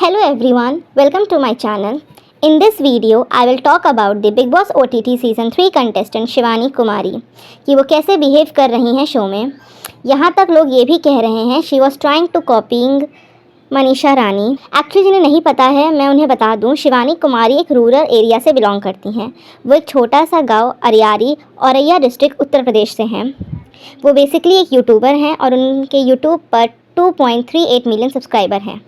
Hello everyone, welcome to my channel. In this video, I will talk about the Bigg Boss OTT Season 3 contestant Shivani Kumari कि वो कैसे behave कर रही हैं show में। यहाँ तक लोग ये भी कह रहे हैं she was trying to coping Manisha Rani. Actually जिन्हें नहीं पता है मैं उन्हें बता दूँ, शिवानी कुमारी एक रूरल एरिया से बिलोंग करती हैं। वो एक छोटा सा गाँव अरियारी औरैया डिस्ट्रिक्ट उत्तर प्रदेश से हैं। वो बेसिकली एक यूट्यूबर हैं और उनके यूट्यूब पर 2.38 मिलियन सब्सक्राइबर हैं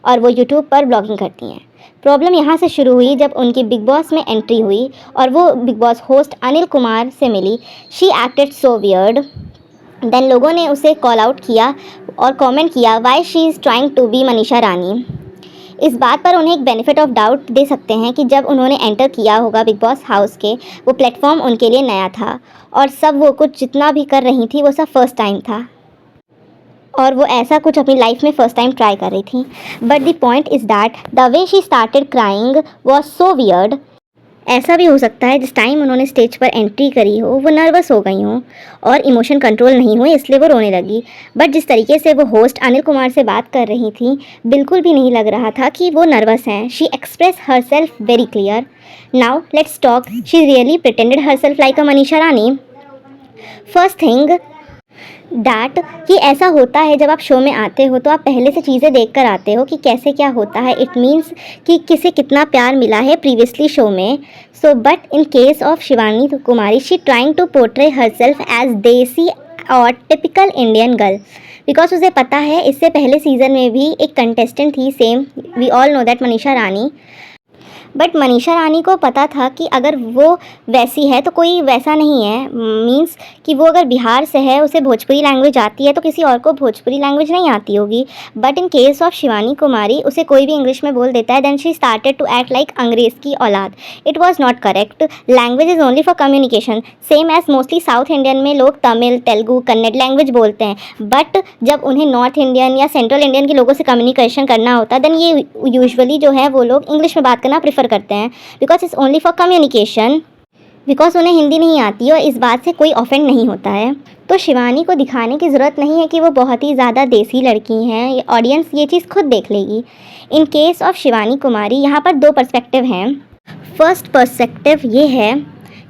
और वो यूट्यूब पर ब्लॉगिंग करती हैं। प्रॉब्लम यहाँ से शुरू हुई जब उनकी बिग बॉस में एंट्री हुई और वो Bigg Boss host Anil Kumar से मिली। She acted so weird. Then लोगों ने उसे कॉल आउट किया और कमेंट किया why she is trying to be Manisha Rani. इस बात पर उन्हें एक बेनिफिट ऑफ डाउट दे सकते हैं कि जब उन्होंने एंटर किया होगा बिग बॉस हाउस के, वो प्लेटफॉर्म उनके लिए नया था और सब वो कुछ जितना भी कर रही थी वो सब फर्स्ट टाइम था और वो ऐसा कुछ अपनी लाइफ में फ़र्स्ट टाइम ट्राई कर रही थी। But the point is that the way she started crying was so weird. ऐसा भी हो सकता है जिस टाइम उन्होंने स्टेज पर एंट्री करी हो वो नर्वस हो गई हों और इमोशन कंट्रोल नहीं हुए इसलिए वो रोने लगी। बट जिस तरीके से वो होस्ट अनिल कुमार से बात कर रही थी बिल्कुल भी नहीं लग रहा था कि वो नर्वस हैं। She express her self very clear. Now let's talk, she really pretended her self like a Manisha Rani. First thing that कि ऐसा होता है जब आप शो में आते हो तो आप पहले से चीज़ें देख कर आते हो कि कैसे क्या होता है। इट मीन्स कि किसे कितना प्यार मिला है प्रीवियसली शो में। So but in case of Shivani Kumari she trying to portray herself as desi और टिपिकल इंडियन गर्ल बिकॉज उसे पता है इससे पहले सीज़न में भी एक कंटेस्टेंट थी same, we all know that Manisha Rani. But Manisha Rani को पता था कि अगर वो वैसी है तो कोई वैसा नहीं है। मींस कि वो अगर बिहार से है, उसे भोजपुरी लैंग्वेज आती है तो किसी और को भोजपुरी लैंग्वेज नहीं आती होगी। But in case of Shivani Kumari उसे कोई भी इंग्लिश में बोल देता है then she started to act like अंग्रेज़ की औलाद। It was not correct. Language is only for communication, same as mostly South Indian में लोग तमिल, तेलुगु, कन्नड़ लैंग्वेज बोलते हैं। बट जब उन्हें नॉर्थ इंडियन या सेंट्रल इंडियन के लोगों से कम्युनिकेशन करना होता है देन ये यूजुअली जो है वो लोग इंग्लिश में बात करना प्रेफर करते हैं because it's only for communication. Because उन्हें हिंदी नहीं आती और इस बात से कोई ऑफेंड नहीं होता है। तो शिवानी को दिखाने की ज़रूरत नहीं है कि वो बहुत ही ज़्यादा देसी लड़की हैं। ऑडियंस ये चीज़ खुद देख लेगी। इन केस ऑफ शिवानी कुमारी यहाँ पर दो पर्सपेक्टिव हैं। फर्स्ट पर्सपेक्टिव ये है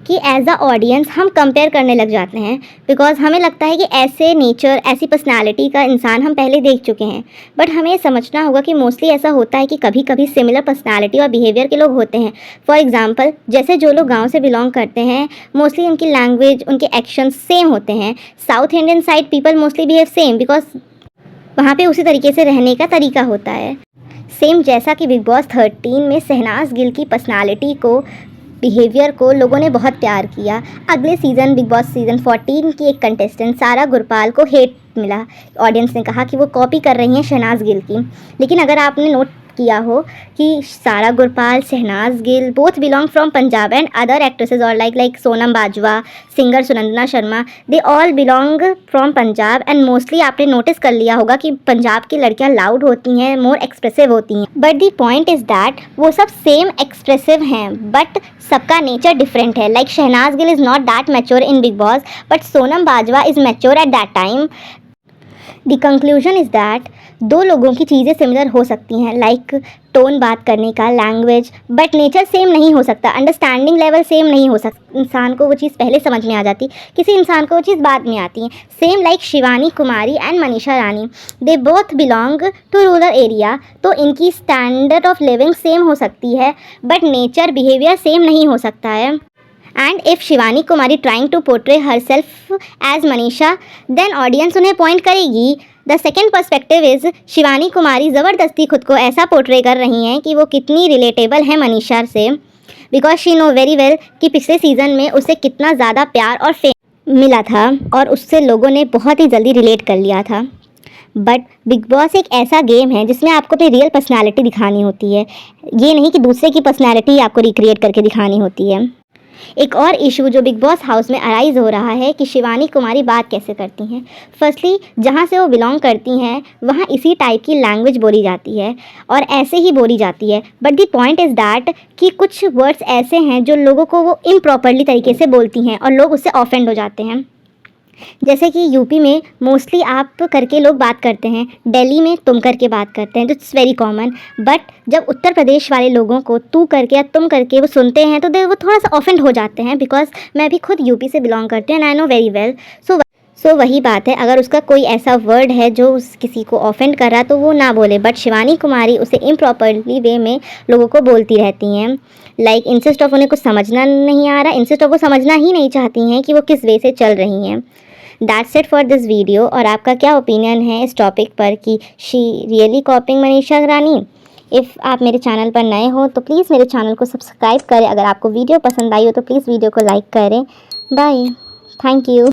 कि एज अ ऑडियंस हम कंपेयर करने लग जाते हैं बिकॉज हमें लगता है कि ऐसे नेचर, ऐसी पर्सनालिटी का इंसान हम पहले देख चुके हैं। बट हमें ये समझना होगा कि मोस्टली ऐसा होता है कि कभी कभी सिमिलर पर्सनालिटी और बिहेवियर के लोग होते हैं। फॉर एग्जांपल जैसे जो लोग गांव से बिलोंग करते हैं मोस्टली उनकी लैंग्वेज, उनके एक्शंस सेम होते हैं। South Indian side people mostly behave same because वहाँ पे उसी तरीके से रहने का तरीका होता है। सेम जैसा कि बिग बॉस 13 में शहनाज गिल की पर्सनालिटी को, बिहेवियर को लोगों ने बहुत प्यार किया। अगले सीज़न बिग बॉस सीज़न 14 की एक कंटेस्टेंट सारा गुरपाल को हेट मिला। ऑडियंस ने कहा कि वो कॉपी कर रही हैं शहनाज गिल की। लेकिन अगर आपने नोट किया हो कि Sara Gurpal, Shehnaaz Gill both belong from Punjab and other actresses और like Sonam Bajwa, singer Sunanda Sharma, they all belong from Punjab. And mostly आपने नोटिस कर लिया होगा कि पंजाब की लड़कियां लाउड होती हैं, मोर एक्सप्रेसिव होती हैं। But the point is that वो सब सेम एक्सप्रेसिव हैं बट सबका नेचर डिफरेंट है। Like Shehnaaz Gill is not that mature in Bigg Boss but Sonam Bajwa is mature at that time. The conclusion is that दो लोगों की चीज़ें सिमिलर हो सकती हैं, लाइक टोन बात करने का, लैंग्वेज, बट नेचर सेम नहीं हो सकता। अंडरस्टैंडिंग लेवल सेम नहीं हो सकता। इंसान को वो चीज़ पहले समझ में आ जाती, किसी इंसान को वो चीज़ बाद में आती है। Same like Shivani Kumari and Manisha Rani, they both belong to rural area. तो इनकी स्टैंडर्ड ऑफ लिविंग सेम हो सकती है बट नेचर, बिहेवियर सेम नहीं हो सकता है। And if Shivani Kumari trying to portray herself as Manisha then audience उन्हें पॉइंट करेगी। The second perspective is Shivani Kumari ज़बरदस्ती खुद को ऐसा पोर्ट्रे कर रही हैं कि वो कितनी रिलेटेबल है मनीषा से because she know very well कि पिछले सीज़न में उसे कितना ज़्यादा प्यार और फेम मिला था और उससे लोगों ने बहुत ही जल्दी रिलेट कर लिया था। बट बिग बॉस एक ऐसा गेम है जिसमें आपको अपनी रियल पर्सनैलिटी दिखानी होती है, ये नहीं कि दूसरे की पर्सनैलिटी आपको रिक्रिएट करके दिखानी होती है। एक और इशू जो बिग बॉस हाउस में अराइज़ हो रहा है कि शिवानी कुमारी बात कैसे करती हैं। फर्स्टली जहाँ से वो बिलोंग करती हैं वहाँ इसी टाइप की लैंग्वेज बोली जाती है और ऐसे ही बोली जाती है। But the point is that कि कुछ वर्ड्स ऐसे हैं जो लोगों को वो इम्प्रॉपरली तरीके से बोलती हैं और लोग उससे ऑफेंड हो जाते हैं। जैसे कि यूपी में मोस्टली आप करके लोग बात करते हैं, दिल्ली में तुम करके बात करते हैं, तो इट्स वेरी कॉमन। बट जब उत्तर प्रदेश वाले लोगों को तू करके या तुम करके वो सुनते हैं तो वो थोड़ा सा ऑफेंड हो जाते हैं, बिकॉज मैं भी खुद यूपी से बिलोंग करती हूँ and I know very well. So वही बात है, अगर उसका कोई ऐसा वर्ड है जो किसी को ऑफेंड कर रहा तो वो ना बोले, बट शिवानी कुमारी उसे इम्प्रॉपरली वे में लोगों को बोलती रहती हैं। लाइक इंसिस्ट ऑफ उन्हें कुछ समझना नहीं आ रहा, इंसिस्ट ऑफ वो समझना ही नहीं चाहती हैं कि वो किस वे से चल रही हैं। That's it for this video. और आपका क्या ओपिनियन है इस टॉपिक पर कि she really कॉपिंग Manisha Rani? If आप मेरे चैनल पर नए हो तो प्लीज़ मेरे चैनल को सब्सक्राइब करें। अगर आपको वीडियो पसंद आई हो तो प्लीज़ वीडियो को लाइक करें। Bye, thank you.